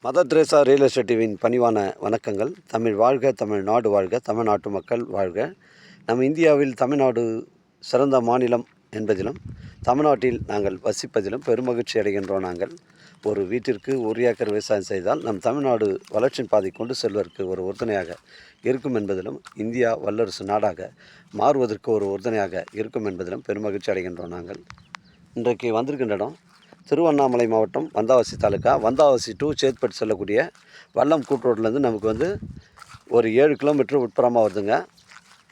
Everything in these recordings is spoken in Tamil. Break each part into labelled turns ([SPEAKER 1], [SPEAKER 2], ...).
[SPEAKER 1] மதர் தெரேசா ரியல் எஸ்டேட் டிவியின் பணிவான வணக்கங்கள். தமிழ் வாழ்க, தமிழ்நாடு வாழ்க, தமிழ்நாட்டு மக்கள் வாழ்க. நம் இந்தியாவில் தமிழ்நாடு சிறந்த மாநிலம் என்பதிலும் தமிழ்நாட்டில் நாங்கள் வசிப்பதிலும் பெருமகிழ்ச்சி அடைகின்றோம். நாங்கள் ஒரு வீட்டிற்கு 1 ஏக்கர் விவசாயம் செய்தால் நம் தமிழ்நாடு வளர்ச்சியின் பாதை கொண்டு செல்வதற்கு ஒரு உறுதுணையாக இருக்கும் என்பதிலும், இந்தியா வல்லரசு நாடாக மாறுவதற்கு ஒரு உறுதுணையாக இருக்கும் என்பதிலும் பெருமகிழ்ச்சி அடைகின்றோம். நாங்கள் இன்றைக்கு வந்திருக்கின்ற இடம் திருவண்ணாமலை மாவட்டம் வந்தாவசி தாலுக்கா, வந்தாவசி டு சேத்பட் செல்லக்கூடிய வல்லம் கூட்டுரோட்லேருந்து நமக்கு ஒரு 7 கிலோமீட்டர் உட்புறமாக வருதுங்க.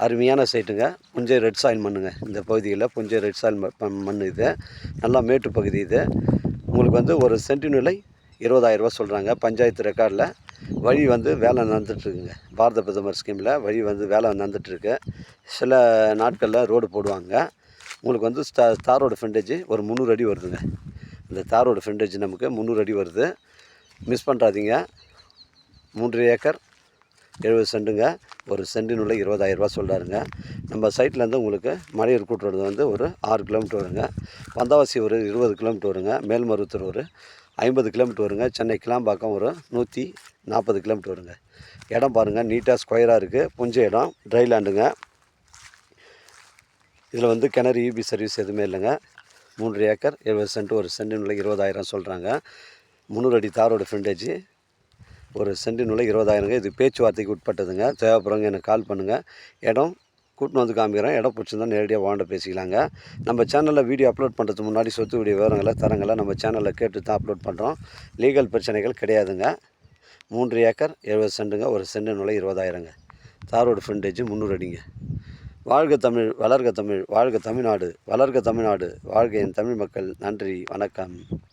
[SPEAKER 1] அருமையான சைட்டுங்க. புஞ்சை ரெட் சாயில் மண்ணுங்க. இந்த பகுதியில் புஞ்சை ரெட் சாயில் மண் இது. நல்லா மேட்டு பகுதி இது. உங்களுக்கு ஒரு சென்ட் விலை 20,000 ரூபா சொல்கிறாங்க. பஞ்சாயத்து ரெக்கார்டில் வழி வேலை நடந்துகிட்ருக்குங்க. பாரத பிரதமர் ஸ்கீமில் வழி வேலை நடந்துகிட்ருக்கு. சில நாட்களில் ரோடு போடுவாங்க. உங்களுக்கு தாரோட ஃப்ரண்டேஜ் ஒரு 300 அடி வருதுங்க. இந்த தாரோட ஃப்ரண்டேஜ் நமக்கு 300 அடி வருது. மிஸ் பண்ணுறாதீங்க. 3 ஏக்கர் 70 சென்ட்டுங்க. ஒரு சென்டின் உள்ள 20,000 ரூபா சொல்கிறாருங்க. நம்ம சைட்லேருந்து உங்களுக்கு மலையூர் கூட்டுறது ஒரு 6 கிலோமீட்டர் வருங்க. வந்தாவாசி ஒரு 20 கிலோமீட்டர் வருங்க. மேல்மருவத்தூர் ஒரு 50 கிலோமீட்டர் வருங்க. சென்னை கிளாம்பாக்கம் ஒரு 140 கிலோமீட்டர் வருங்க. இடம் பாருங்கள், நீட்டாக ஸ்கொயராக இருக்குது. புஞ்ச இடம், ட்ரை லேண்டுங்க. இதில் கிணறு இபி சர்வீஸ் எதுவுமே இல்லைங்க. 3 ஏக்கர் 70 சென்ட், ஒரு சென்டின் உள்ள 20,000 சொல்கிறாங்க. 300 அடி தாரோட ஃப்ரண்டேஜ், ஒரு சென்டின் உள்ள 20,000ங்க. இது பேச்சுவார்த்தைக்கு உட்பட்டதுங்க. தேவைப்படுறவங்க எனக்கு கால் பண்ணுங்கள். இடம் கூட்டின்னு காமிக்கிறேன். இடம் பிடிச்சிருந்தா நேரடியாக வாண்ட பேசிக்கலாங்க. நம்ம சேனலில் வீடியோ அப்லோட் பண்ணுறதுக்கு முன்னாடி சொத்து வீடியோ விவரங்களை தரங்களை நம்ம சேனலில் கேட்டு தான் அப்லோட் பண்ணுறோம். லீகல் பிரச்சனைகள் கிடையாதுங்க. 3 ஏக்கர் 70 சென்ட்டுங்க. ஒரு சென்டின் உள்ள 20,000ங்க. தாரோட ஃப்ரண்டேஜ் 300 அடிங்க. வாழ்க தமிழ், வளர்க தமிழ், வாழ்க தமிழ்நாடு, வளர்க தமிழ்நாடு, வாழ்க என் தமிழ் மக்கள். நன்றி, வணக்கம்.